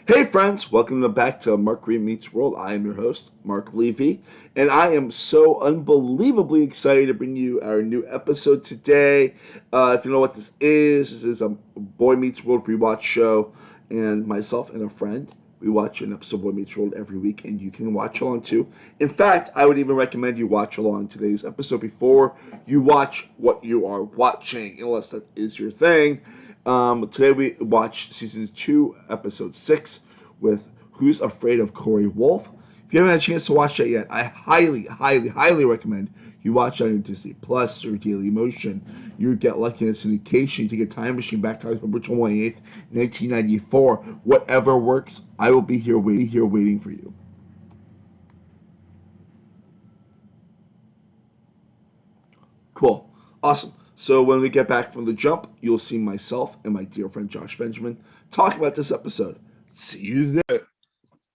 Hey friends, welcome back to Mark Remeets World. I am your host, Mark Levy, and I am so unbelievably excited to bring you our new episode today. If you know what this is a Boy Meets World rewatch show, and myself and a friend, we watch an episode of Boy Meets World every week, and you can watch along too. In fact, I would even recommend you watch along today's episode before you watch what you are watching, unless that is your thing. Today we watch season 2, episode 6 with Who's Afraid of Cory Wolf. If you haven't had a chance to watch that yet, I highly recommend you watch that on Disney Plus or Daily Motion. You get lucky in a syndication. You take a time machine back to October 28th, 1994. Whatever works, I will be here waiting for you. Cool. Awesome. So when we get back from the jump, you'll see myself and my dear friend Josh Benjamin talk about this episode. See you there.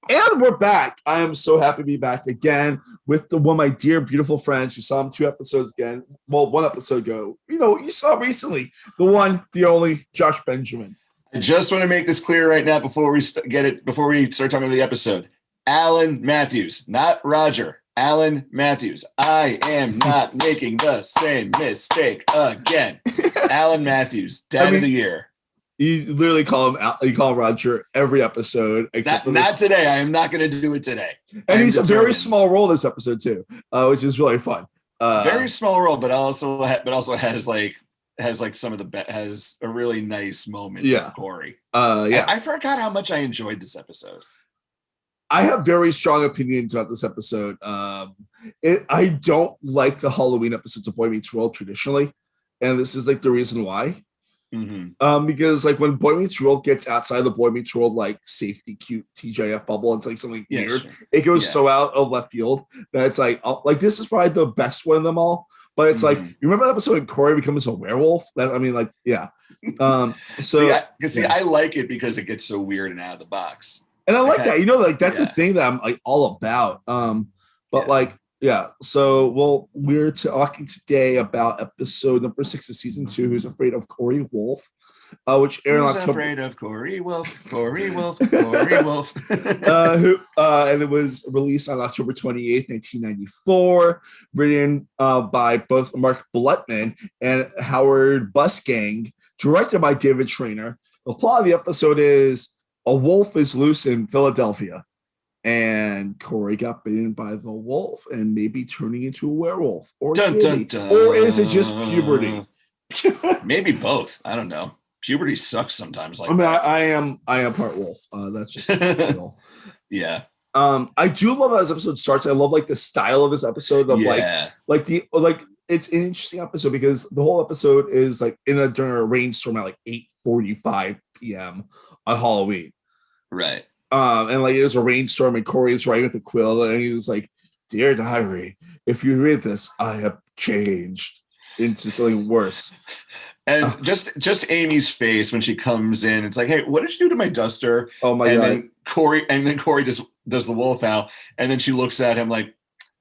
And we're back. I am so happy to be back again with one of my dear, beautiful friends who saw him 2 episodes again. Well, 1 episode ago. You saw recently. The one, the only, Josh Benjamin. I just want to make this clear right now before we start talking about the episode. Alan Matthews, not Roger. Alan Matthews. I am not making the same mistake again. Alan Matthews, Dad of the Year. You literally call him Roger every episode, except not today. I am not going to do it today. And he's a very small role this episode too, which is really fun. Very small role, but also has a really nice moment with Cory. I forgot how much I enjoyed this episode. I have very strong opinions about this episode. I don't like the Halloween episodes of Boy Meets World traditionally, and this is like the reason why. Mm-hmm. Because like when Boy Meets World gets outside the Boy Meets World like safety cute TJF bubble into like something weird, sure. It goes so out of left field that it's like this is probably the best one of them all. But it's like, you remember that episode when Cory becomes a werewolf? I like it because it gets so weird and out of the box. And I like that. That's a thing that I'm like all about. So we're talking today about episode number 6 of season 2, Who's Afraid of Cory Wolf, which aired on October. Afraid of Cory Wolf, Cory Wolf, Cory Wolf. And it was released on October 28th, 1994, written by both Mark Levy and Howard Busgang, directed by David Schrader. The plot of the episode is a wolf is loose in Philadelphia, and Cory got bitten by the wolf and maybe turning into a werewolf. Or is it just puberty? Maybe both. I don't know. Puberty sucks sometimes. I am part wolf. That's just yeah. I do love how this episode starts. I love like the style of this episode of it's an interesting episode because the whole episode is like during a rainstorm at like 8:45 p.m. on Halloween. Right. And like it was a rainstorm and Cory was writing with a quill and he was like, "Dear diary, if you read this, I have changed into something worse." And just Amy's face when she comes in, it's like, "Hey, what did you do to my duster?" Oh my God. Then Cory just does the wolf out, and then she looks at him like,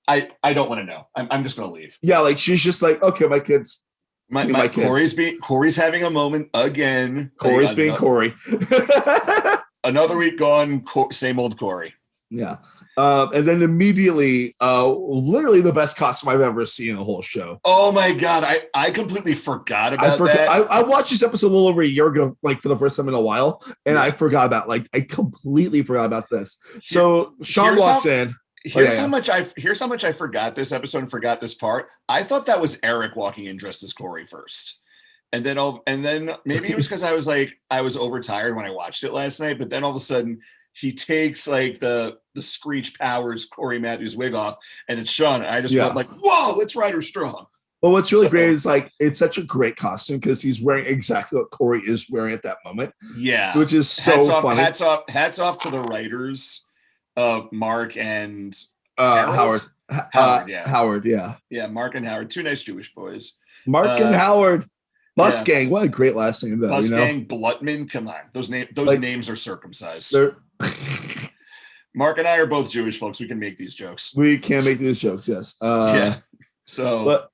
I don't want to know. I'm just gonna leave. Yeah, like she's just like, okay, my kids. My Cory's having a moment again. Cory's being Cory. Another week gone, same old Cory. Yeah. And then immediately, literally the best costume I've ever seen in the whole show. Oh my God. I completely forgot about that. I watched this episode a little over a year ago, like for the first time in a while, and I forgot about I completely forgot about this. So Sean walks in. Here's how much I forgot this episode and forgot this part. I thought that was Eric walking in dressed as Cory first. And then maybe it was because I was overtired when I watched it last night, but then all of a sudden he takes like the Screech Powers Cory Matthews wig off and it's Sean. And I just went like, whoa, it's Ryder Strong. Well, what's really great is like it's such a great costume because he's wearing exactly what Cory is wearing at that moment. Yeah. Which is so funny. Hats off to the writers, Mark and Howard. Howard, yeah. Yeah, Mark and Howard, 2 nice Jewish boys. Mark and Howard. Busgang, what a great last name though. Busgang, Blutman, come on. Those names are circumcised. Mark and I are both Jewish folks. We can make these jokes. We can make these jokes, yes. So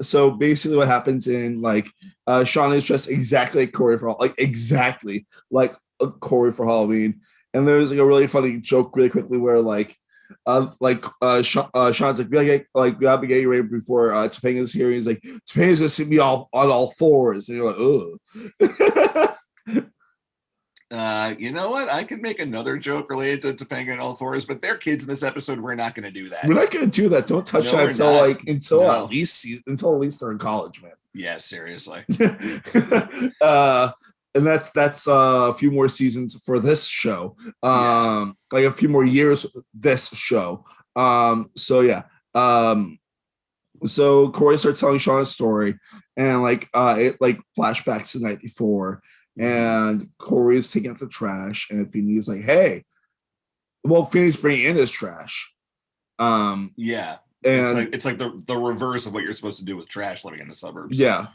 so basically what happens in Sean is dressed exactly like Cory for all, like exactly like Cory for Halloween, and there's like a really funny joke really quickly where Sean's like, we gotta be getting ready before Topanga's here. He's like, Topanga's gonna see me all on all fours, and you're like, ugh. You know what? I could make another joke related to Topanga and all fours, but they're kids in this episode. We're not going to do that. We're not going to do that. Don't touch that until at least they're in college, man. Yeah, seriously. And that's a few more seasons for this show. Like a few more years this show. So Cory starts telling Sean a story, and it flashbacks to the night before. And Cory is taking out the trash, and Feeney's like, "Hey," well, Feeney's bringing in his trash. And it's like the reverse of what you're supposed to do with trash living in the suburbs. Yeah,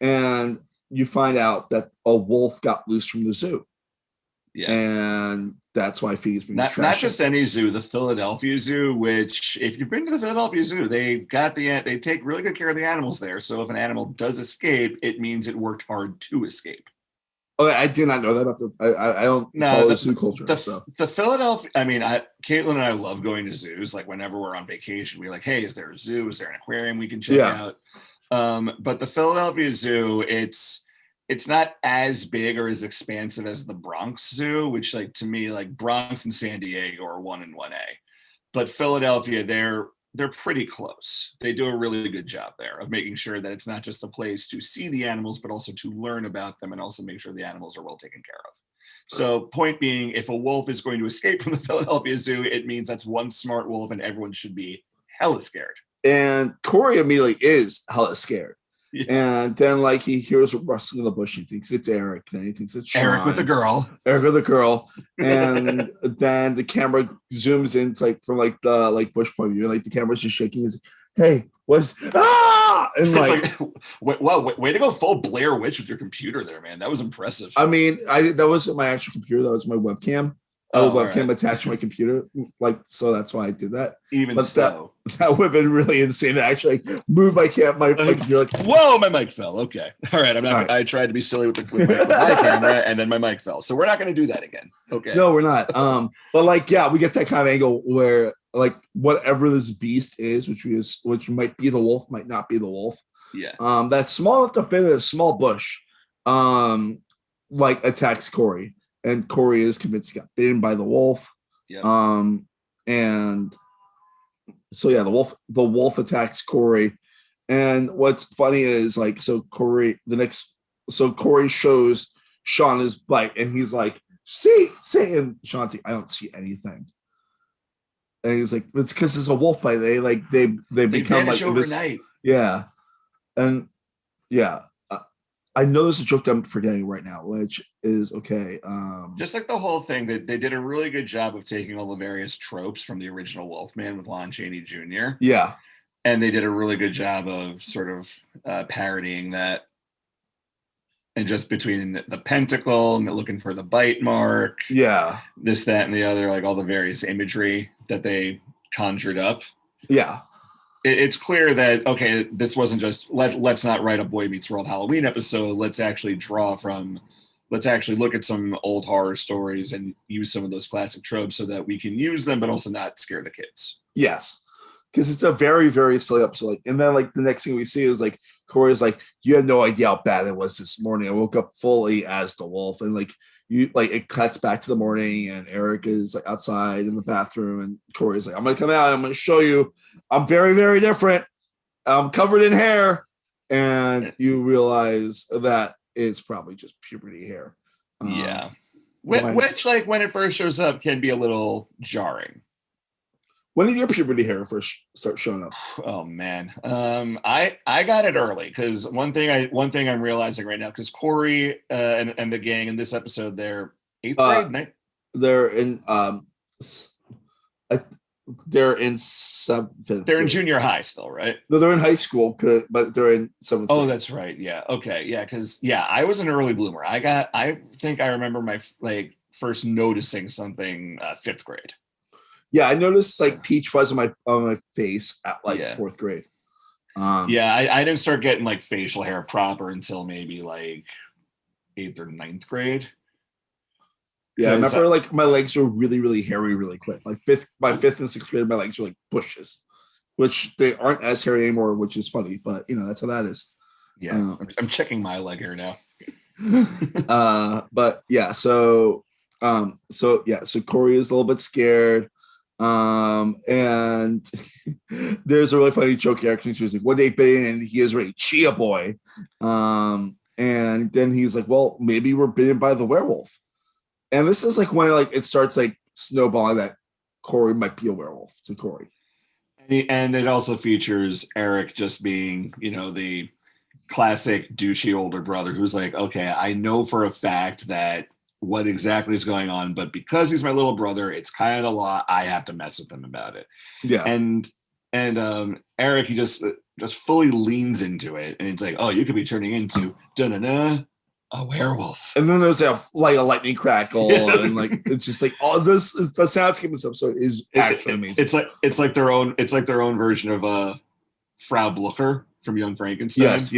and you find out that a wolf got loose from the zoo. Yeah, and that's why Feeney's bringing his trash. Not just any zoo, the Philadelphia Zoo. Which, if you've been to the Philadelphia Zoo, they take really good care of the animals there. So if an animal does escape, it means it worked hard to escape. Oh, I did not know that about I don't follow the zoo culture. The Philadelphia, Caitlin and I love going to zoos. Like whenever we're on vacation, we're like, hey, is there a zoo? Is there an aquarium we can check out? But the Philadelphia Zoo, it's not as big or as expansive as the Bronx Zoo, which to me, Bronx and San Diego are 1 and 1A. But Philadelphia, they're pretty close. They do a really good job there of making sure that it's not just a place to see the animals, but also to learn about them and also make sure the animals are well taken care of. So point being, if a wolf is going to escape from the Philadelphia Zoo, it means that's one smart wolf and everyone should be hella scared. And Cory immediately is hella scared. Yeah. And then he hears rustling in the bush. He thinks it's Eric. Then he thinks it's Sean. Eric with a girl. And then the camera zooms in from the bush point of view, and the camera's just shaking. He's like, hey, what's and it's way to go full Blair Witch with your computer there, man. That was impressive. I mean, that wasn't my actual computer, that was my webcam. Webcam attached to my computer, so that's why I did that. That would have been really insane to actually move my computer. Whoa, my mic fell. Okay, all right. I tried to be silly with my camera, and then my mic fell. So we're not going to do that again. Okay. No, we're not. But we get that kind of angle where whatever this beast is, which might be the wolf, might not be the wolf. Yeah. That small enough to fit in a small bush, attacks Cory. And Cory is convinced he got bitten by the wolf. Yep. And so the wolf attacks Cory. And what's funny is Cory shows Sean his bite, and he's like, see, and Sean's like, I don't see anything. And he's like, it's because it's a wolf bite. They become overnight. Yeah. And yeah. I know there's a joke that I'm forgetting right now, which is okay. Just the whole thing, that they did a really good job of taking all the various tropes from the original Wolfman with Lon Chaney Jr. Yeah. And they did a really good job of sort of parodying that. And just between the pentacle and looking for the bite mark. Yeah. This, that, and the other, all the various imagery that they conjured up. Yeah. It's clear that, okay, this wasn't just let's not write a Boy Meets World Halloween episode. Let's actually look at some old horror stories and use some of those classic tropes so that we can use them, but also not scare the kids. Yes. Because it's a very, very silly episode. And then the next thing we see is Cory's you have no idea how bad it was this morning. I woke up fully as the wolf, and it cuts back to the morning, and Eric is outside in the bathroom, and Cory's I'm gonna come out, I'm gonna show you I'm very, very different. I'm covered in hair, and you realize that it's probably just puberty hair. Yeah, which when it first shows up can be a little jarring. When did your puberty hair first start showing up? Oh man, I got it early, because one thing I'm realizing right now, because Cory and the gang in this episode, they're 8th grade. They're in they're in 7th. They're in junior high still, right? No, they're in high school, but they're in 7th. Oh, that's right. Yeah. Okay. Yeah. Because I was an early bloomer. I think I remember my first noticing something 5th grade. Yeah, I noticed peach fuzz on my face at 4th grade. I didn't start getting facial hair proper until maybe 8th or 9th grade. Yeah, I remember like my legs were really, really hairy really quick. Like my fifth and sixth grade, my legs were like bushes, which they aren't as hairy anymore, which is funny, but you know, that's how that is. Yeah, I'm checking my leg hair now. But yeah, so Cory is a little bit scared. And there's a really funny joke here. Actually, she was like, "One day bitten, he is really Chia boy." And then he's like, "Well, maybe we're bitten by the werewolf." And this is like when like it starts like snowballing that Cory might be a werewolf to Cory. And it also features Eric just being, you know, the classic douchey older brother who's like, okay, I know for a fact that what exactly is going on, but because he's my little brother, it's kind of the law. I have to mess with him about it. Yeah. And Eric, he just fully leans into it, and it's like, oh, you could be turning into a werewolf. And then there's a lightning crackle, and like it's just like all this. The soundscape of this episode is actually amazing. It's like their own version of Frau Blucher from Young Frankenstein. Yes.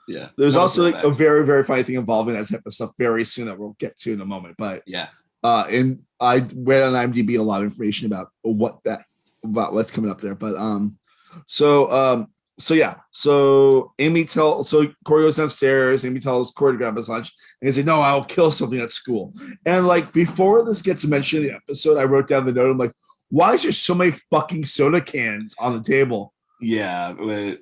Yeah. There's also like a very, very funny thing involving that type of stuff very soon that we'll get to in a moment. But yeah. And I read on IMDb a lot of information about what's coming up there. But so Cory goes downstairs. Amy tells Cory to grab his lunch, and he's like, "No, I'll kill something at school." And like before this gets mentioned in the episode, I wrote down the note. I'm like, "Why is there so many fucking soda cans on the table?" Yeah, but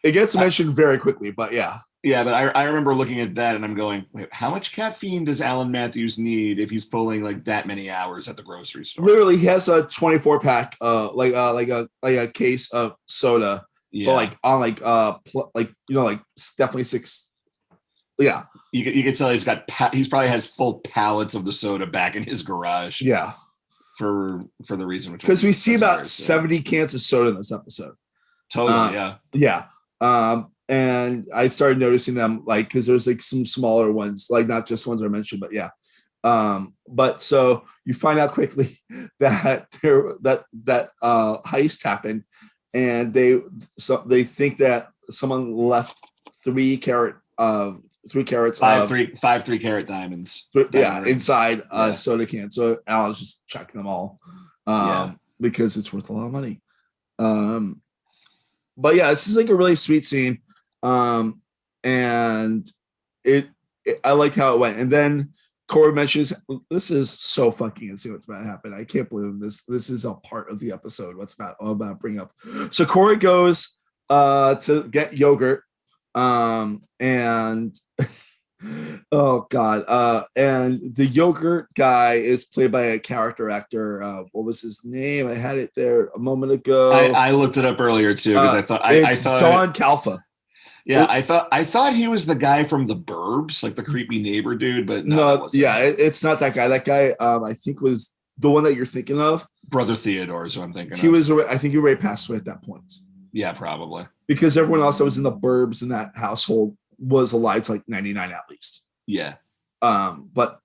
it gets mentioned very quickly, but yeah. Yeah, but I remember looking at that and I'm going, wait, how much caffeine does Alan Matthews need if he's pulling like that many hours at the grocery store? Literally, he has a 24 pack, like a case of soda, but like on like definitely 6. Yeah, you can tell he's probably has full pallets of the soda back in his garage. Yeah, for the reason because we see about 70 cans of soda in this episode. Totally, yeah. And I started noticing them like because there's like some smaller ones, like not just ones I mentioned, but yeah. But so you find out quickly that that heist happened, and they think that someone left 3 carats of 3 carat diamonds. Inside a soda can. So Alan's just checking them all, because it's worth a lot of money. But yeah, this is like a really sweet scene. And I liked how it went. And then Cory mentions, this is so fucking insane what's about to happen. I can't believe this is a part of the episode. What's about to bring up. So Cory goes to get yogurt. And oh god. And the yogurt guy is played by a character actor. What was his name? I had it there a moment ago. I looked it up earlier too because I thought Don Calfa. Yeah, I thought he was the guy from The Burbs, like the creepy neighbor dude, but no, it's not that guy. That guy, I think, was the one that you're thinking of. Brother Theodore is what I'm thinking. I think he already passed away at that point. Yeah, probably. Because everyone else that was in The Burbs in that household was alive to like 99 at least. Yeah. But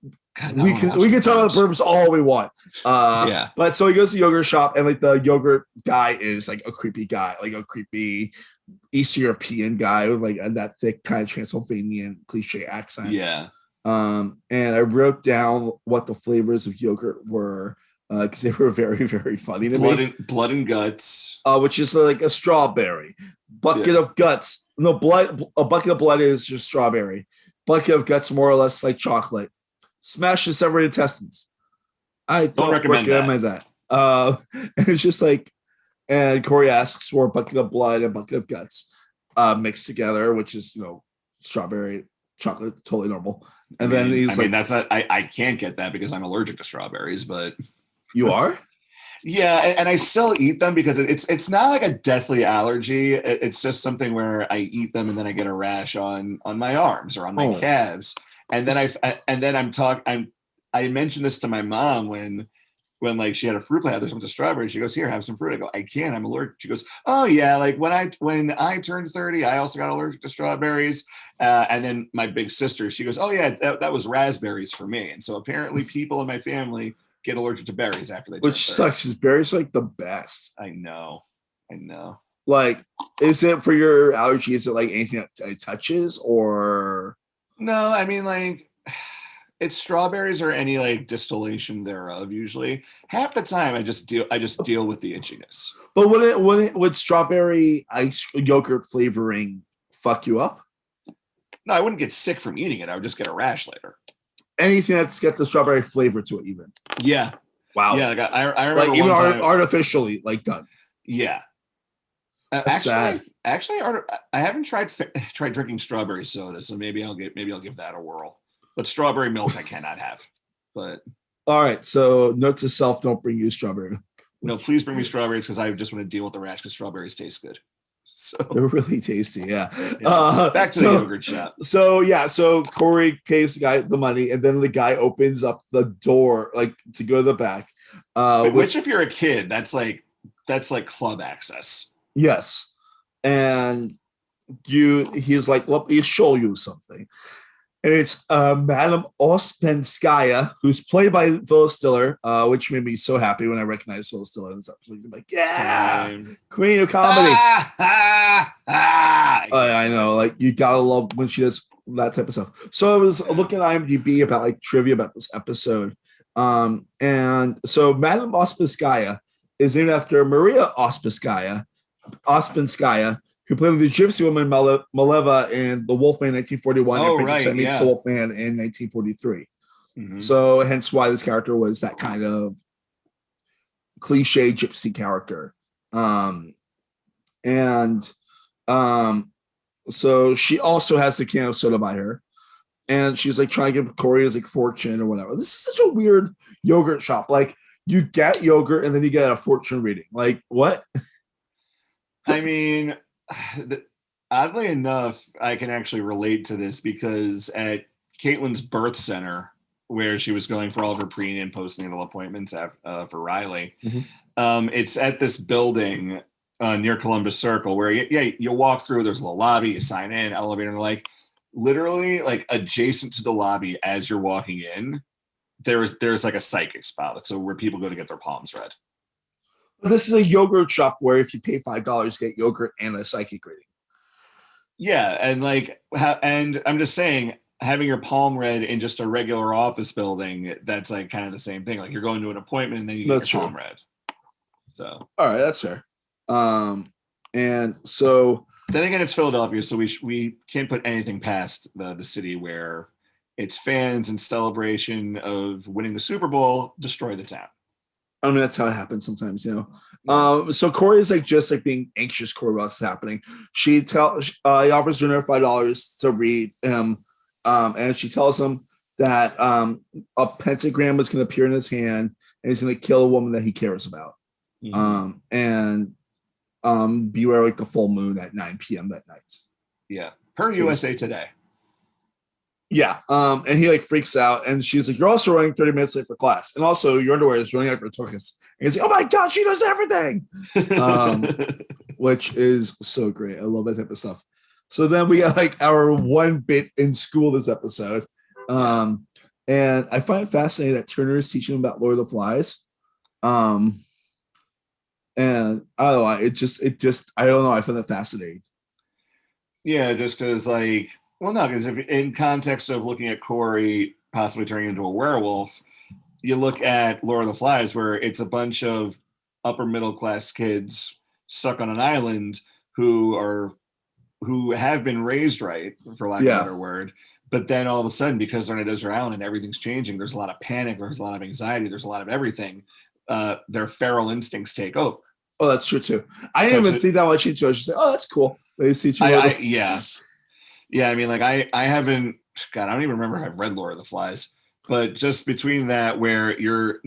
we can talk about The Burbs all we want. Yeah. But so he goes to the yogurt shop, and like the yogurt guy is like a creepy guy, like a creepy East European guy with like that thick kind of Transylvanian cliche accent. Yeah. And I wrote down what the flavors of yogurt were because they were very, very funny to me. Blood and guts. Which is like a strawberry. Bucket of guts. No, blood. A bucket of blood is just strawberry. Bucket of guts, more or less like chocolate. Smash and severed intestines. I don't recommend that. And it's just like, and Cory asks for a bucket of blood and a bucket of guts mixed together, which is, strawberry, chocolate, totally normal. And then he's like, that's not, I can't get that because I'm allergic to strawberries, but you are? Yeah, and I still eat them because it's not like a deathly allergy. It's just something where I eat them and then I get a rash on my arms or on my calves. And then I mentioned this to my mom when like she had a fruit plate, there's some strawberries. She goes, "Here, have some fruit." I go, "I can't. I'm allergic." She goes, "Oh yeah, like when I turned 30, I also got allergic to strawberries." And then my big sister, she goes, "Oh yeah, that was raspberries for me." And so apparently, people in my family get allergic to berries after they turn 30. Which sucks, because berries are like the best. I know. Like, is it for your allergy? Is it like anything that it touches, or? No, I mean like. It's strawberries or any like distillation thereof. Usually, half the time I just deal with the itchiness. But would strawberry ice yogurt flavoring fuck you up? No, I wouldn't get sick from eating it. I would just get a rash later. Anything that's got the strawberry flavor to it, even. Yeah. Wow. Yeah. Like I remember like even artificially like done. Yeah. Actually, I haven't tried drinking strawberry soda, so maybe I'll give that a whirl. But strawberry milk I cannot have. But all right, so note to self: don't bring you strawberry milk. No, please bring me strawberries because I just want to deal with the rash because strawberries taste good. So they're really tasty, yeah. Back to the yogurt shop. So Cory pays the guy the money, and then the guy opens up the door like to go to the back. Which if you're a kid, that's like club access. Yes, and he's like, let me show you something. And it's Madame Ospenskaya, who's played by Phyllis Diller, which made me so happy when I recognized Phyllis Diller in this episode. I'm like, yeah, queen of comedy. I know, like you gotta love when she does that type of stuff. So I was looking at IMDb about like trivia about this episode, and so Madame Ospenskaya is named after Maria Ospenskaya, who played the gypsy woman Maleva in The Wolfman in 1941 and Frankenstein meets the Wolfman in 1943. Mm-hmm. So hence why this character was that kind of cliche gypsy character. So she also has the can of soda by her. And she's like trying to give Cory his like fortune or whatever. This is such a weird yogurt shop. Like you get yogurt and then you get a fortune reading. Like what? I mean, oddly enough, I can actually relate to this because at Caitlin's birth center, where she was going for all of her pre- and postnatal appointments for Riley, it's at this building near Columbus Circle where, you walk through, there's a little lobby, you sign in, elevator, and like literally like adjacent to the lobby as you're walking in, there's like a psychic spot. So where people go to get their palms read. This is a yogurt shop where if you pay $5, you get yogurt and a psychic reading. Yeah, and and I'm just saying, having your palm read in just a regular office building, that's like kind of the same thing. Like you're going to an appointment and then you get your palm read. So all right, that's fair. And so then again, it's Philadelphia, so we can't put anything past the city where its fans in celebration of winning the Super Bowl destroy the town. I mean, that's how it happens sometimes, you know. So Cory is like just like being anxious for what's happening. He offers her $5 to read him, and she tells him that a pentagram is going to appear in his hand, and he's going to kill a woman that he cares about. And beware like the full moon at 9 p.m. that night. Yeah, per USA Today. Yeah, and he like freaks out, and she's like, "You're also running 30 minutes late for class, and also your underwear is running out your tuchus." And he's like, "Oh my god, she knows everything," which is so great. I love that type of stuff. So then we got like our one bit in school this episode, and I find it fascinating that Turner is teaching him about Lord of the Flies, and I don't know, it just I don't know, I find that fascinating. Yeah, just because like. Well, no, because if in context of looking at Cory possibly turning into a werewolf, you look at Lord of the Flies, where it's a bunch of upper middle class kids stuck on an island who have been raised right, for lack of a better word. But then all of a sudden, because they're on a desert island and everything's changing, there's a lot of panic, there's a lot of anxiety, there's a lot of everything. Their feral instincts take over. Oh, that's true too. I didn't even think that much into it. I was just like, oh, that's cool. They teach you. Yeah, I mean, like I haven't. God, I don't even remember if I've read Lord of the Flies. But just between that, where you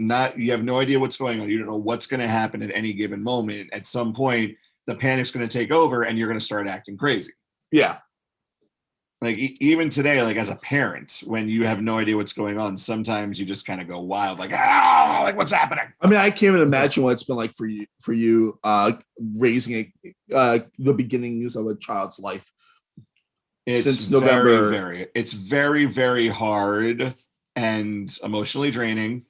have no idea what's going on, you don't know what's going to happen at any given moment. At some point, the panic's going to take over, and you're going to start acting crazy. Yeah. Like even today, like as a parent, when you have no idea what's going on, sometimes you just kind of go wild, like like what's happening? I mean, I can't even imagine what it's been like for you raising the beginnings of a child's life. Since November. It's very, very hard and emotionally draining.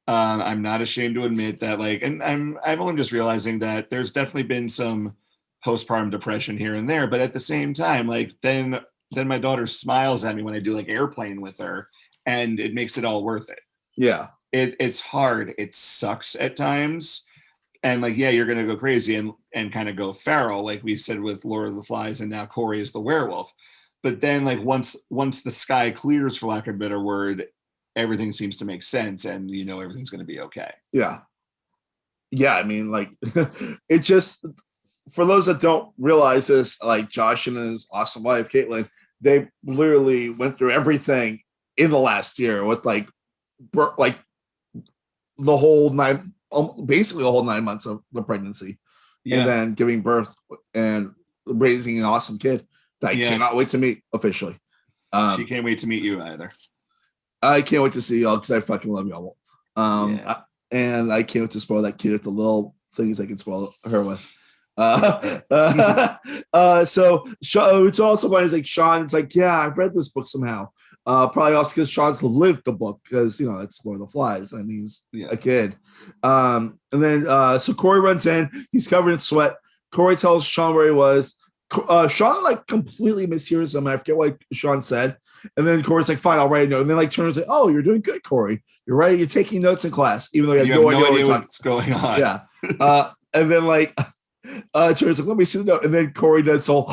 I'm not ashamed to admit that, like, and I'm only just realizing that there's definitely been some postpartum depression here and there, but at the same time, like, then my daughter smiles at me when I do like airplane with her, and it makes it all worth it. Yeah. It's hard. It sucks at times. And like, yeah, you're gonna go crazy and kind of go feral, like we said with Lord of the Flies, and now Cory is the werewolf. But then like once the sky clears, for lack of a better word, everything seems to make sense, and you know everything's gonna be okay. Yeah. Yeah, I mean, like, it just, for those that don't realize this, like Josh and his awesome wife, Caitlin, they literally went through everything in the last year with like the whole basically the whole 9 months of the pregnancy, and then giving birth and raising an awesome kid that I cannot wait to meet officially. She can't wait to meet you either. I can't wait to see y'all because I fucking love y'all. And I can't wait to spoil that kid with the little things I can spoil her with. So it's also funny. It's like Sean's like, yeah, I read this book somehow. Probably also because Sean's lived the book, because you know it's Lord of the Flies and he's a kid. And then so Cory runs in, he's covered in sweat. Cory tells Sean where he was. Sean like completely mishears him. I forget what Sean said. And then Cory's like, fine, I'll write a note. And then like turns like, oh, you're doing good, Cory. You're right. You're taking notes in class, even though you have no idea what's going on. Yeah. And then like turns like, let me see the note. And then Cory does so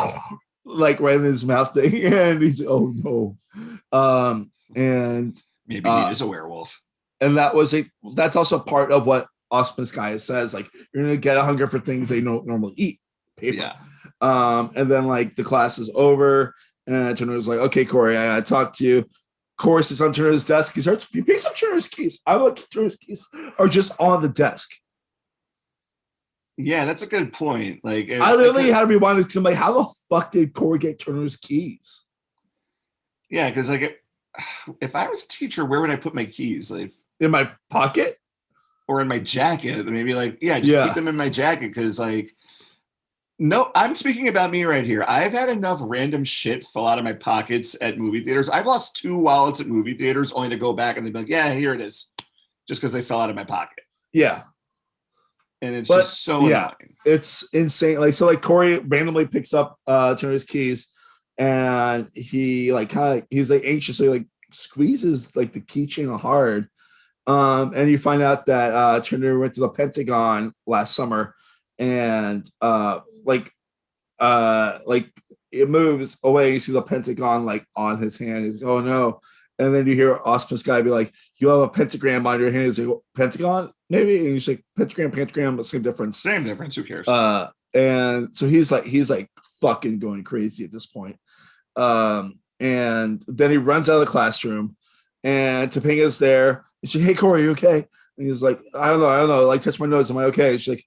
like right in his mouth thing, and he's like, oh no. And maybe he is a werewolf. And that's also part of what Austin Sky says. Like, you're gonna get a hunger for things that you don't normally eat. Paper. Yeah. And then like the class is over, and Turner's like, okay, Cory, I gotta talk to you. Cory sits on Turner's desk. He picks up Turner's keys. I look, Turner's keys are just on the desk. Yeah, that's a good point. Like, I literally had to rewind it because I'm like, how the fuck did Cory get Turner's keys? Yeah, because like if I was a teacher, where would I put my keys? Like in my pocket or in my jacket? Maybe like keep them in my jacket, because like. No, I'm speaking about me right here. I've had enough random shit fall out of my pockets at movie theaters. I've lost 2 wallets at movie theaters only to go back and they'd be like, yeah, here it is. Just because they fell out of my pocket. Yeah. And it's just so annoying. It's insane. Like, so like Cory randomly picks up Turner's keys, and he like he's like anxious, so he like squeezes like the keychain hard. And you find out that Turner went to the Pentagon last summer, and like it moves away. You see the Pentagon like on his hand. He's like, oh no. And then you hear Austin Sky be like, you have a pentagram on your hand. He's like, Pentagon? Maybe. And he's like, pentagram, but same difference. Same difference. Who cares? And so he's like fucking going crazy at this point. And then he runs out of the classroom, and Topanga's there. And she's like, hey, Cory, you okay? And he's like, I don't know. Like, touch my nose. Am I okay? And she's like,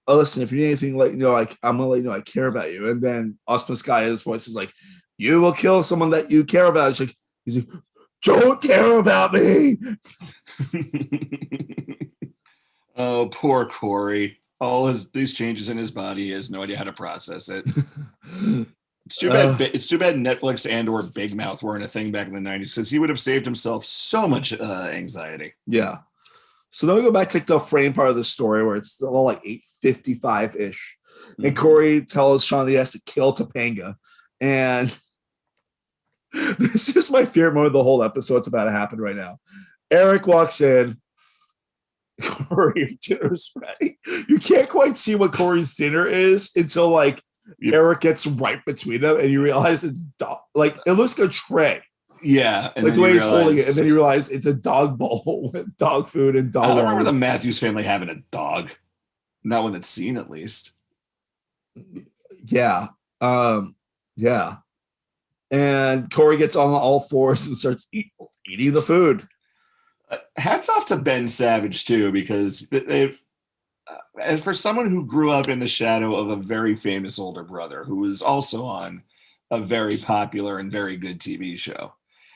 oh, listen, if you need anything, let you know, like, I'm gonna let you know I care about you. And then Austin Sky, his voice is like, you will kill someone that you care about. He's like, don't care about me. Oh, poor Cory. All these changes in his body, he has no idea how to process it. It's too bad. It's too bad Netflix and/or Big Mouth weren't a thing back in the 90s, because he would have saved himself so much anxiety. Yeah. So then we go back to like the frame part of the story where it's all like 8:55 ish, and Cory tells Sean that he has to kill Topanga, and this is my favorite moment of the whole episode. It's about to happen right now. Eric walks in. Cory, dinner's ready. You can't quite see what Cory's dinner is until like Eric gets right between them, and you realize it's like it looks like a tray. Yeah, and like the way he's holding it, and then you realize it's a dog bowl with dog food and dog. I don't remember the Matthews family having a dog. Not one that's seen, at least. Yeah. Yeah. And Cory gets on all fours and starts eating the food. Hats off to Ben Savage, too, because they've, and for someone who grew up in the shadow of a very famous older brother who was also on a very popular and very good TV show.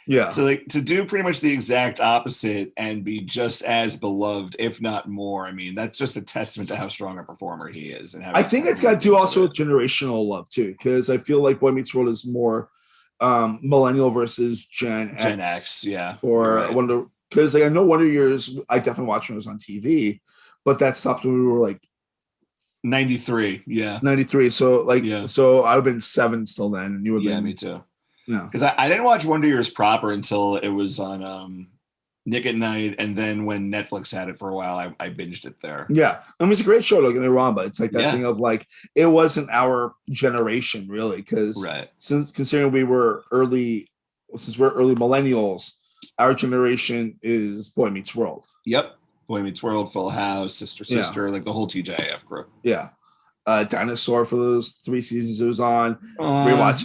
Yeah. So like to do pretty much the exact opposite and be just as beloved, if not more. I mean, that's just a testament to how strong a performer he is. And how I think it's got to do also with generational love too, because I feel like Boy Meets World is more millennial versus Gen X. Yeah. For Wonder, because like I know Wonder Years, I definitely watched when it was on TV, but that stopped when we were like 93. Yeah. 93. So like, so I've been 7 still then, and you would me too. No. Because I didn't watch Wonder Years proper until it was on Nick at Night, and then when Netflix had it for a while, I binged it there. Yeah, I mean, it's a great show. Don't get me wrong, but it's like that Yeah. thing of like it wasn't our generation really, because Right. since considering we were early, since we're early millennials, our generation is Boy Meets World. Yep. Boy Meets World, Full House, Sister, Yeah. like the whole TJF crew. Yeah, Dinosaur for those 3 seasons it was on. Rewatch.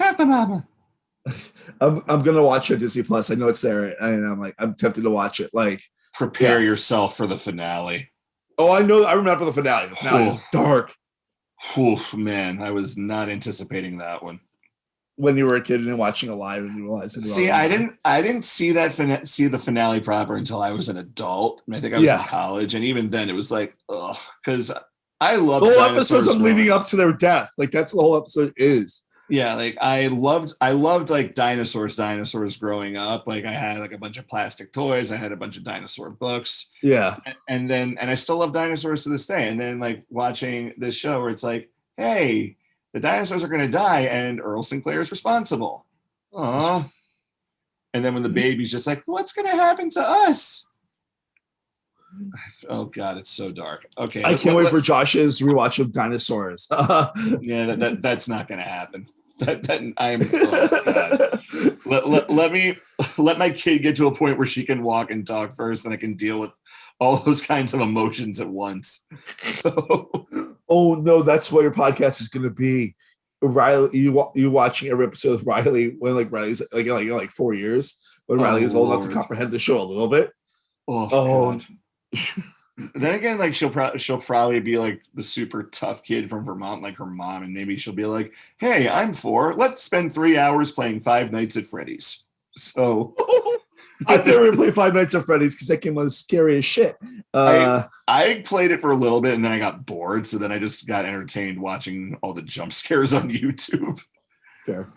I'm gonna watch it Disney Plus. I know it's there, and I'm tempted to watch it. Like, prepare yourself for the finale. Oh, I know. I remember the finale. The finale is dark. Oof, man, I was not anticipating that one. When you were a kid and watching it live, and you realized. See, I didn't see the finale proper until I was an adult. I think I was in college, and even then, it was like, ugh, because I love the whole episodes of leading up to their death. Like that's the whole episode is. Yeah, like I loved like dinosaurs growing up. Like I had like a bunch of plastic toys. I had a bunch of dinosaur books. Yeah. And I still love dinosaurs to this day. And then like watching this show where it's like, hey, the dinosaurs are going to die and Earl Sinclair is responsible. Aww. And then when the baby's just like, what's going to happen to us? Oh God, it's so dark. Okay. I can't wait for Josh's rewatch of dinosaurs. Yeah, that's not going to happen. Let my kid get to a point where she can walk and talk first, and I can deal with all those kinds of emotions at once. So, oh no, that's what your podcast is going to be. Riley, you watching every episode with Riley when like Riley's like 4 years when Riley is old enough to comprehend the show a little bit. Oh. Then again, like she'll probably be like the super tough kid from Vermont, like her mom, and maybe she'll be like, "Hey, I'm 4. Let's spend 3 hours playing Five Nights at Freddy's." So I've never played Five Nights at Freddy's because that game was scary as shit. I played it for a little bit and then I got bored, so then I just got entertained watching all the jump scares on YouTube. Fair.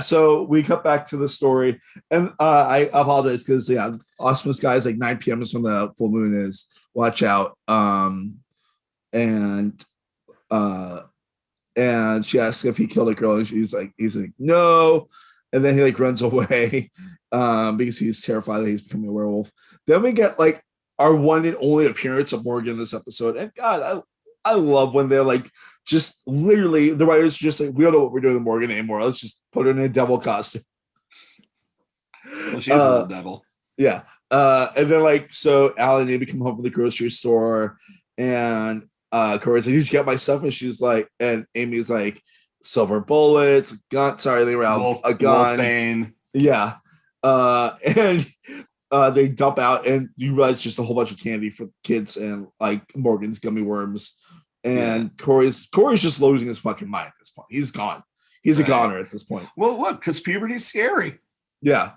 So we cut back to the story, and I apologize because Awesome Guy is like 9 p.m. is when the full moon is. Watch out. And she asks if he killed a girl, and he's like no, and then he like runs away because he's terrified that he's becoming a werewolf. Then we get like our one and only appearance of Morgan in this episode, and God, I love when they're like. Just literally, the writers are just like, we don't know what we're doing with Morgan anymore. Let's just put her in a devil costume. Well, she's a little devil. Yeah. And then like, so Alan and Amy come home from the grocery store, and Cory's like, did you get my stuff? And she's like, and Amy's like, silver bullets, gun. Sorry, they were out a gun. Wolfbane. Yeah. And they dump out, and you realize just a whole bunch of candy for kids and like Morgan's gummy worms. And Cory's just losing his fucking mind at this point. He's gone. He's a goner at this point. Well, look, because puberty's scary. Yeah.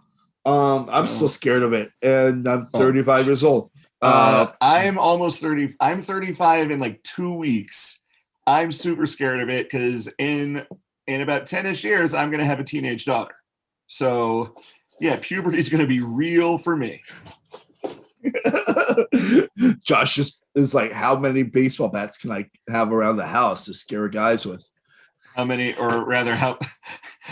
I'm still scared of it. And I'm 35 years old. I'm almost 30. I'm 35 in like 2 weeks. I'm super scared of it because in about 10-ish years, I'm going to have a teenage daughter. So, yeah, puberty's going to be real for me. Josh just is like, how many baseball bats can I have around the house to scare guys with? How many, or rather, how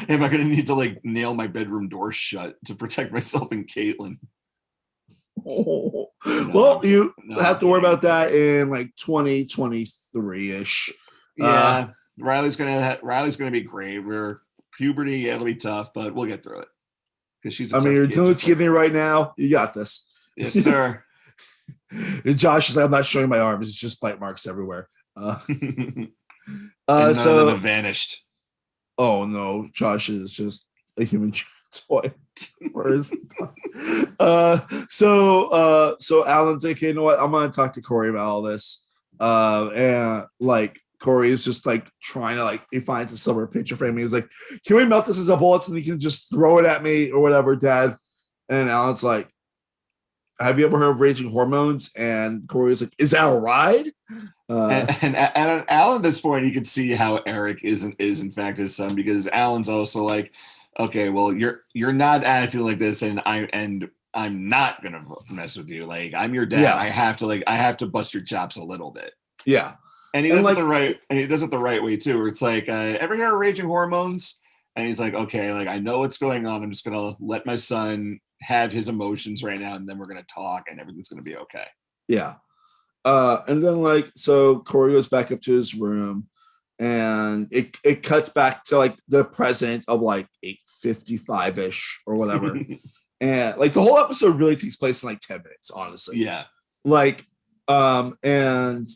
am I going to need to like nail my bedroom door shut to protect myself and Caitlin? Well, you have to worry about that in like 2023-ish. Yeah, Riley's gonna be great. We're puberty, yeah, it'll be tough, but we'll get through it. Because she's. You're doing it right now. You got this. Yes, sir. Josh is like, I'm not showing my arms. It's just bite marks everywhere. So none of them have vanished. Oh no, Josh is just a human toy. So Alan's like, you know what? I'm gonna talk to Cory about all this. And like Cory is just like trying to like, he finds a silver picture frame. And he's like, can we melt this as a bullets and you can just throw it at me or whatever, Dad? And Alan's like, have you ever heard of Raging Hormones? And Cory's like, is that a ride? And Alan, at this point, you could see how Eric is in fact his son, because Alan's also like, okay, well, you're not acting like this, and I'm not gonna mess with you. Like, I'm your dad. Yeah. I have to bust your chops a little bit. Yeah. And he does it the right way too. Where it's like, ever hear of Raging Hormones? And he's like, okay, like I know what's going on. I'm just gonna let my son have his emotions right now, and then we're gonna talk, and everything's gonna be okay. Yeah. And then like so Corey goes back up to his room and it cuts back to like the present of like 8:55-ish or whatever. And like the whole episode really takes place in like 10 minutes, honestly. Yeah. Like and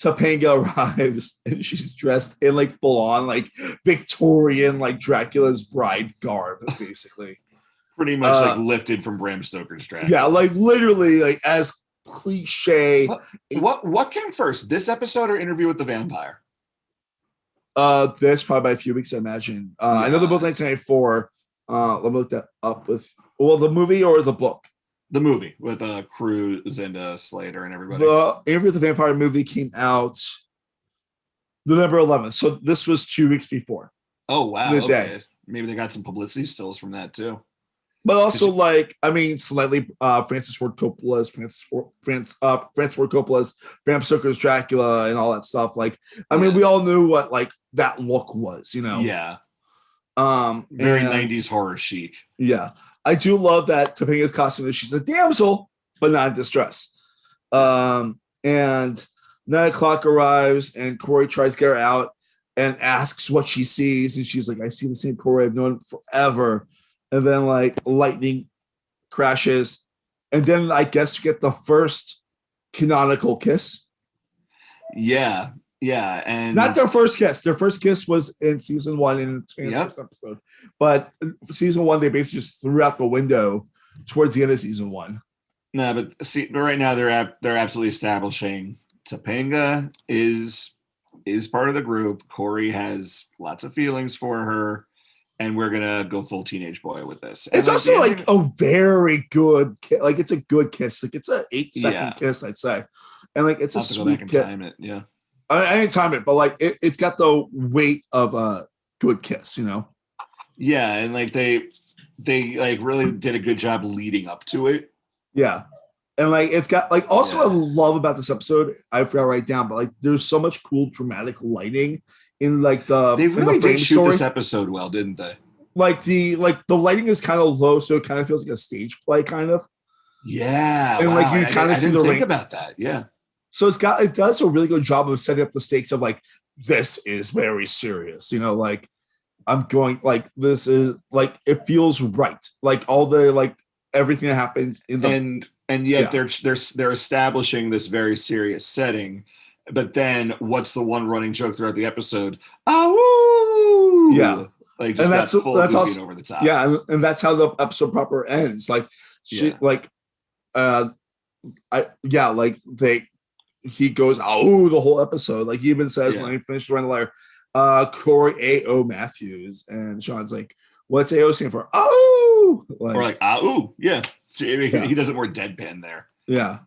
Topanga arrives and she's dressed in like full on like Victorian like Dracula's bride garb, basically. Pretty much like lifted from Bram Stoker's Dracula. Yeah, like literally like as cliche. What came first, this episode or Interview with the Vampire? This probably by a few weeks, I imagine. I know they're both 1994. Let me look that up with the movie or the book. The movie with Cruise and Slater and everybody. The Interview with the Vampire movie came out November 11th, so this was 2 weeks before. Oh wow! The okay. day. Maybe they got some publicity stills from that too. But also, like, I mean, slightly Francis Ford Coppola's Bram Stoker's Dracula and all that stuff. Like, I mean, we all knew what like that look was, you know. Yeah. Very 90s horror chic. Yeah. I do love that Topanga's costume is she's a damsel, but not in distress. And 9:00 arrives and Corey tries to get her out and asks what she sees. And she's like, I see the same Corey I've known forever. And then like lightning crashes. And then I guess you get the first canonical kiss. Yeah. Yeah. And not their first kiss. Their first kiss was in season 1 in the first episode. But for season 1, they basically just threw out the window towards the end of season 1. No, but see, right now they're absolutely establishing Topanga is part of the group. Corey has lots of feelings for her. And we're gonna go full teenage boy with this. And it's like also like a very good, like it's a good kiss. Like it's an 8-second kiss, I'd say, and like it's a sweet kiss. Time it, yeah. I didn't time it, but like it's got the weight of a good kiss, you know. Yeah, and like they like really did a good job leading up to it. Yeah, and like it's got like also I love about this episode. I forgot to write down, but like there's so much cool dramatic lighting. In like they really did shoot story. This episode well, didn't they? Like the lighting is kind of low, so it kind of feels like a stage play, kind of. Yeah, and like you kind of see the think about that. Yeah. So it does a really good job of setting up the stakes of like this is very serious, you know. Like I'm going like this is like it feels right, like all the like everything that happens in the and yet they're establishing this very serious setting. But then, what's the one running joke throughout the episode? Oh, yeah, like just that's also over the top. Yeah, and that's how the episode proper ends. Like she, like, he goes the whole episode. Like he even says when he finished running the letter, Corey A.O. Matthews, and Sean's like, "What's A.O. stand for?" Oh, like, or like yeah. He doesn't more deadpan there. Yeah.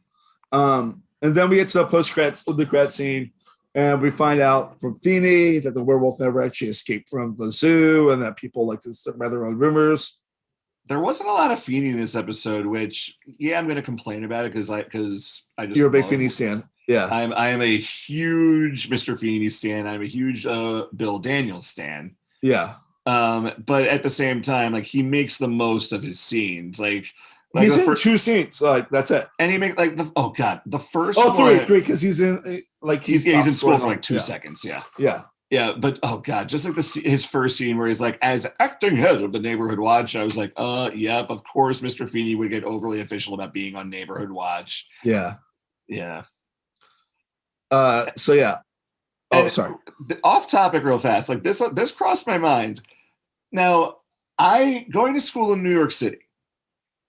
And then we get to the credit scene, and we find out from Feeney that the werewolf never actually escaped from the zoo, and that people like to spread their own rumors. There wasn't a lot of Feeney in this episode, which I'm going to complain about it because I just you're a big Feeney stan. Yeah, I am a huge Mr. Feeney stan. I'm a huge Bill Daniels stan. Yeah, but at the same time, like he makes the most of his scenes, like. He's in 2 scenes, like that's it. And he make like the first three because he's in like he's in school for like 2 seconds. Yeah. But just like his first scene where he's like, as acting head of the Neighborhood Watch, I was like, yep, of course, Mr. Feeney would get overly official about being on Neighborhood Watch. Yeah. So yeah. Oh, sorry. Off topic, real fast. Like this crossed my mind. Now, going to school in New York City.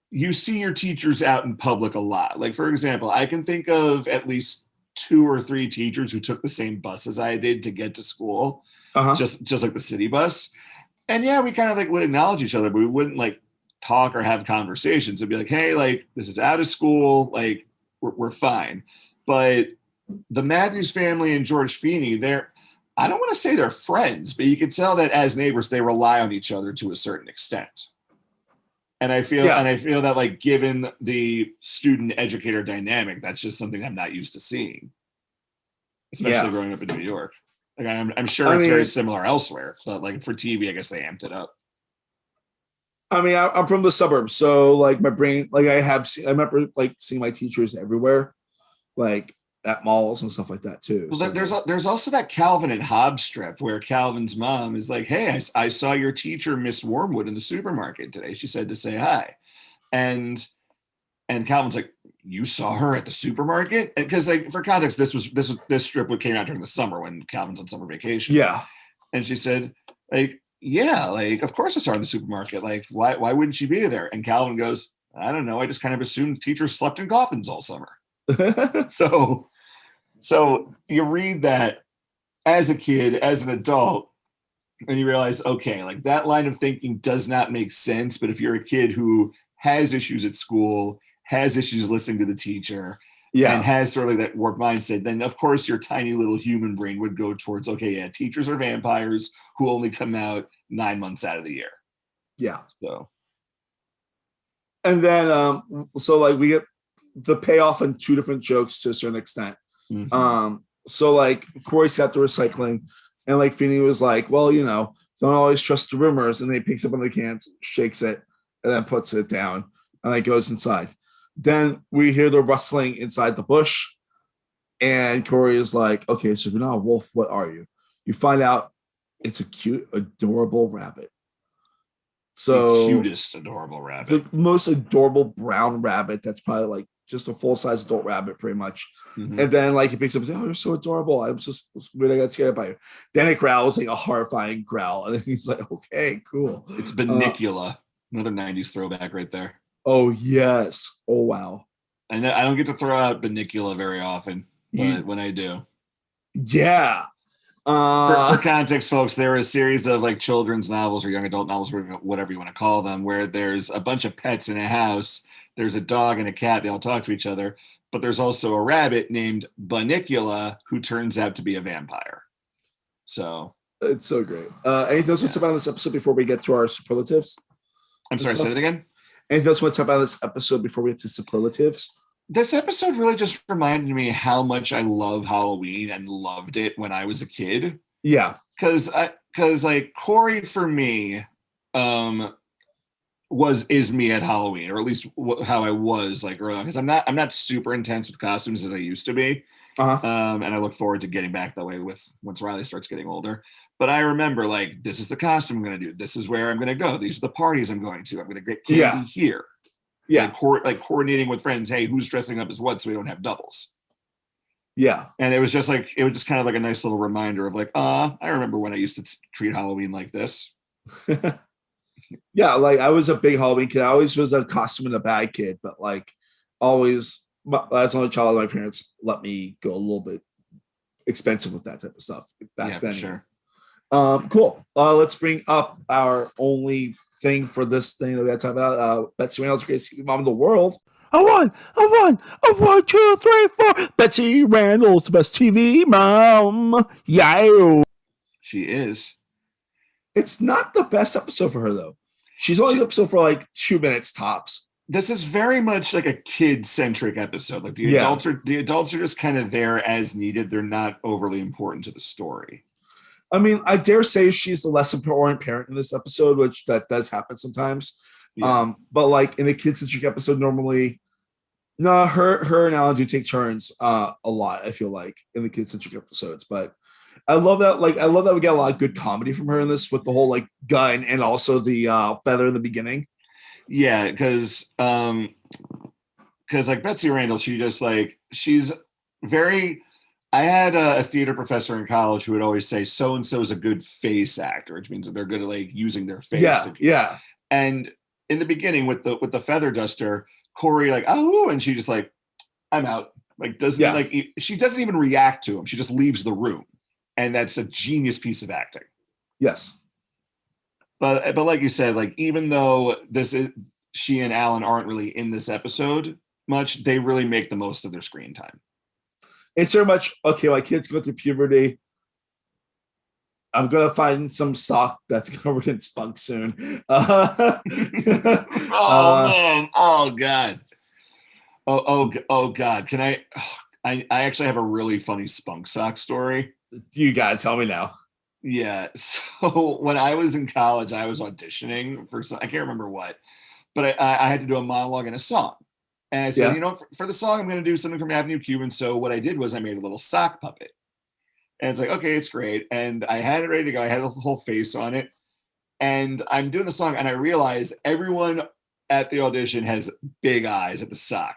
You see your teachers out in public a lot. Like, for example, I can think of at least 2 or 3 teachers who took the same bus as I did to get to school, just like the city bus. And we kind of like would acknowledge each other, but we wouldn't like talk or have conversations. It'd be like, hey, like this is out of school, like we're fine. But the Matthews family and George Feeney, I don't want to say they're friends, but you can tell that as neighbors, they rely on each other to a certain extent. And I feel that like given the student educator dynamic, that's just something I'm not used to seeing, especially growing up in New York. Like I'm sure it's very similar elsewhere, but like for TV, I guess they amped it up. I mean, I'm from the suburbs, so like my brain, like I remember like seeing my teachers everywhere, like at malls and stuff like that too. Well, So there's also that Calvin and Hobbes strip where Calvin's mom is like, "Hey, I saw your teacher, Miss Wormwood, in the supermarket today. She said to say hi," and Calvin's like, "You saw her at the supermarket?" Because like for context, this strip came out during the summer when Calvin's on summer vacation. yeah, and she said, like, "Yeah, like of course I saw her in the supermarket. Like why wouldn't she be there?" And Calvin goes, "I don't know. I just kind of assumed teachers slept in coffins all summer." So you read that as a kid, as an adult, and you realize, okay, like that line of thinking does not make sense. But if you're a kid who has issues at school, has issues listening to the teacher, and has sort of like that warped mindset, then of course your tiny little human brain would go towards, okay, yeah, teachers are vampires who only come out 9 months out of the year. Yeah. So. And then, so like we get the payoff in two different jokes to a certain extent. Mm-hmm. So like Cory's got the recycling, and like Feeney was like, well, you know, don't always trust the rumors. And then he picks up one of the cans, shakes it, and then puts it down, and like goes inside. Then we hear the rustling inside the bush, and Cory is like, okay, so if you're not a wolf, what are you? You find out it's a cute, adorable rabbit. So the cutest, adorable rabbit. The most adorable brown rabbit that's probably like just a full-size adult rabbit, pretty much. Mm-hmm. And then like he picks up and says, "Oh, you're so adorable. I'm just weird. I got scared by you." Then it growls like a horrifying growl, and then he's like, "Okay, cool." It's Benicula, another '90s throwback right there. Oh yes. Oh wow. I don't get to throw out Benicula very often, but when I do, yeah. For context, folks, there are a series of like children's novels or young adult novels, whatever you want to call them, where there's a bunch of pets in a house. There's a dog and a cat. They all talk to each other. But there's also a rabbit named Benicula who turns out to be a vampire. So it's so great. Anything else about this episode before we get to our superlatives? I'm sorry, say that again? Anything else want to talk about this episode before we get to superlatives? This episode really just reminded me how much I love Halloween and loved it when I was a kid. Yeah. Because like Cory for me is me at Halloween, or at least how I was like early on, because I'm not super intense with costumes as I used to be. And I look forward to getting back that way once Riley starts getting older. But I remember like, this is the costume I'm going to do. This is where I'm going to go. These are the parties I'm going to. I'm going to get candy here. Yeah. Like coordinating with friends. Hey, who's dressing up as what? So we don't have doubles. Yeah. And it was just kind of like a nice little reminder of like, I remember when I used to treat Halloween like this. Yeah. Like I was a big Halloween kid. I always was a costume and a bag kid, but like always, as an only child, my parents let me go a little bit expensive with that type of stuff back then. Sure. Cool. Let's bring up our only thing for this thing that we got to talk about. Betsy Reynolds, greatest mom in the world. A one, 2, 3, 4. Betsy Reynolds, the best TV mom. Yeah. She is. It's not the best episode for her though. She's only episode for like 2 minutes tops. This is very much like a kid-centric episode. Like the adults are just kind of there as needed. They're not overly important to the story. I mean, I dare say she's the less important parent in this episode, which that does happen sometimes. Yeah. But like in a kid-centric episode, normally, no, her and Alan do take turns a lot, I feel like, in the kid-centric episodes. But I love that. Like, I love that we get a lot of good comedy from her in this, with the whole like gun and also the feather in the beginning. Yeah, because like Betsy Randall, she's very. I had a theater professor in college who would always say, so and so is a good face actor, which means that they're good at like using their face. Yeah. And in the beginning with the feather duster, Cory like, oh, and she just like, I'm out. Like she doesn't even react to him. She just leaves the room, and that's a genius piece of acting. Yes. But like you said, like even though she and Alan aren't really in this episode much, they really make the most of their screen time. It's very much, okay, my kid's going through puberty. I'm going to find some sock that's covered in spunk soon. Man. Oh, God. Oh, God. Can I actually have a really funny spunk sock story. You gotta tell me now. Yeah. So when I was in college, I was auditioning for some, I can't remember what, but I had to do a monologue and a song. And I said, Yeah. you know, for the song, I'm going to do something from Avenue Q. And so what I did was I made a little sock puppet. And it's like, okay, it's great. And I had it ready to go. I had a whole face on it. And I'm doing the song, and I realize everyone at the audition has big eyes at the sock.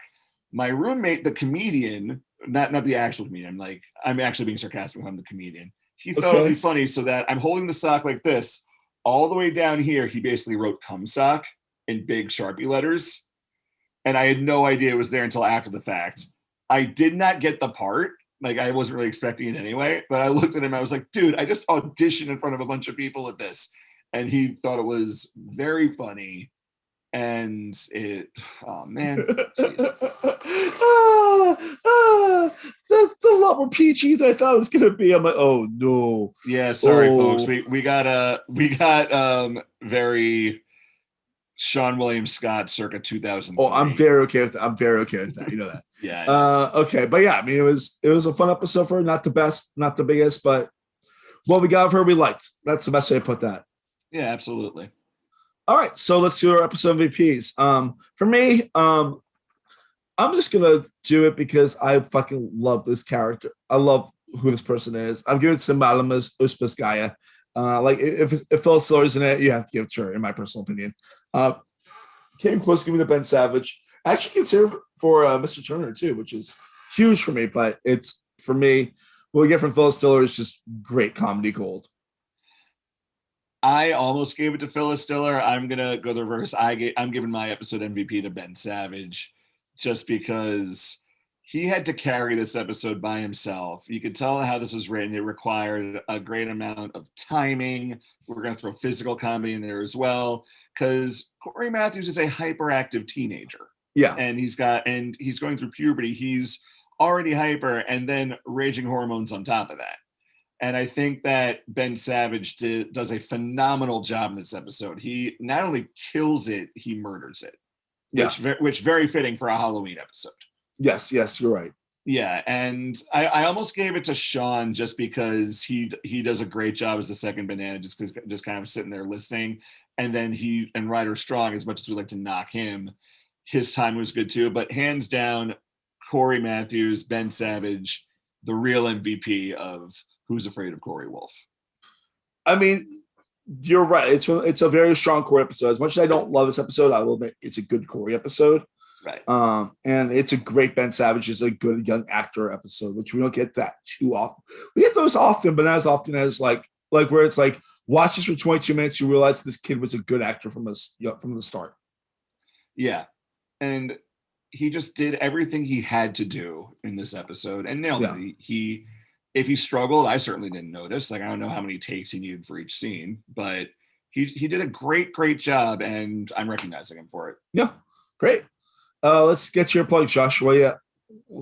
My roommate, the comedian, not the actual comedian, I'm actually being sarcastic when I'm the comedian. He thought it'd be Okay. funny, so that I'm holding the sock like this. All the way down here, he basically wrote cum sock in big Sharpie letters. And I had no idea it was there until after the fact. I did not get the part. Like, I wasn't really expecting it anyway. But I looked at him, I was like, dude, I just auditioned in front of a bunch of people at this. And he thought it was very funny. And oh man, jeez. That's a lot more PG than I thought it was gonna be. I'm like, oh no. Yeah, sorry, folks. Oh, We got very Sean William Scott circa 2003. oh, I'm very okay with that. I'm very okay with that. You know that. Yeah. Okay, but yeah, I mean, it was a fun episode for her. Not the best, not the biggest, but what we got of her, we liked. That's the best way to put that. Yeah, absolutely. All right, so let's do our episode MVPs. For me, I'm just gonna do it because I fucking love this character. I love who this person is. I'm giving it to Malamas Uspaskaya. Like if Phil Siller's in it, you have to give it to her, in my personal opinion. Came close to giving it to Ben Savage. I actually consider for Mr. Turner too, which is huge for me. But it's for me, what we get from Phyllis Diller is just great comedy gold. I almost gave it to Phyllis Diller. I'm gonna go the reverse. I'm giving my episode MVP to Ben Savage, just because he had to carry this episode by himself. You could tell how this was written. It required a great amount of timing. We're going to throw physical comedy in there as well, because Cory Matthews is a hyperactive teenager. Yeah. And he's going through puberty. He's already hyper, and then raging hormones on top of that. And I think that Ben Savage does a phenomenal job in this episode. He not only kills it, he murders it. Yeah. Which very fitting for a Halloween episode. Yes, you're right. Yeah, and I almost gave it to Sean just because he does a great job as the second banana, just kind of sitting there listening. And then and Ryder Strong, as much as we like to knock him, his time was good too. But hands down, Cory Matthews, Ben Savage, the real MVP of Who's Afraid of Cory Wolf. I mean, you're right. It's a very strong Cory episode. As much as I don't love this episode, I will admit it's a good Cory episode. Right. And it's a great Ben Savage is a good young actor episode, which we don't get that too often. We get those often, but not as often as like where it's like watch this for 22 minutes, you realize this kid was a good actor from the start. Yeah, and he just did everything he had to do in this episode and nailed it. If he struggled, I certainly didn't notice. Like, I don't know how many takes he needed for each scene, but he did a great job, and I'm recognizing him for it. Yeah, great. Let's get to your plug, Joshua. Yeah,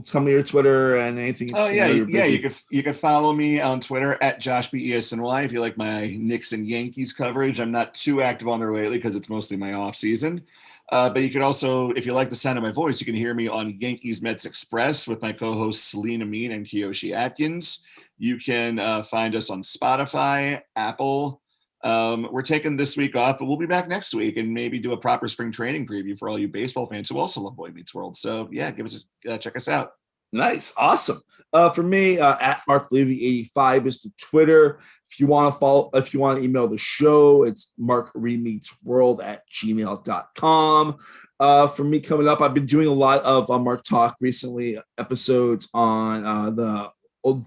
tell me your Twitter and anything. Oh yeah, you could follow me on Twitter at JoshBESNY if you like my Knicks and Yankees coverage. I'm not too active on there lately because it's mostly my off season. But you could also, if you like the sound of my voice, you can hear me on Yankees Mets Express with my co-hosts Selena Mean and Kiyoshi Atkins. You can find us on Spotify, Apple. We're taking this week off, but we'll be back next week and maybe do a proper spring training preview for all you baseball fans who also love Boy Meets World. So yeah, check us out. Nice, awesome. For me, at Mark Levy 85 is the Twitter. If you want to email the show, it's markremeetsworld@gmail.com. For me coming up, I've been doing a lot of Mark Talk recently, episodes on the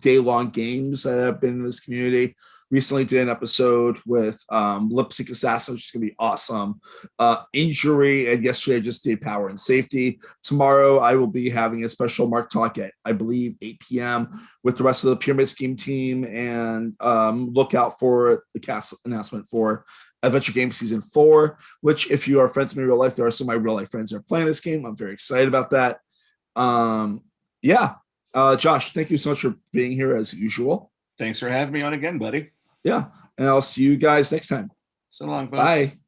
day long games that have been in this community. Recently did an episode with Lip Sync Assassin, which is going to be awesome. Injury, and yesterday I just did Power and Safety. Tomorrow I will be having a special Mark Talk at, I believe, 8 p.m. with the rest of the Pyramid Scheme team, and look out for the cast announcement for Adventure Game Season 4, which if you are friends with me in real life, there are some of my real life friends that are playing this game. I'm very excited about that. Josh, thank you so much for being here as usual. Thanks for having me on again, buddy. Yeah, and I'll see you guys next time. So long, folks. Bye.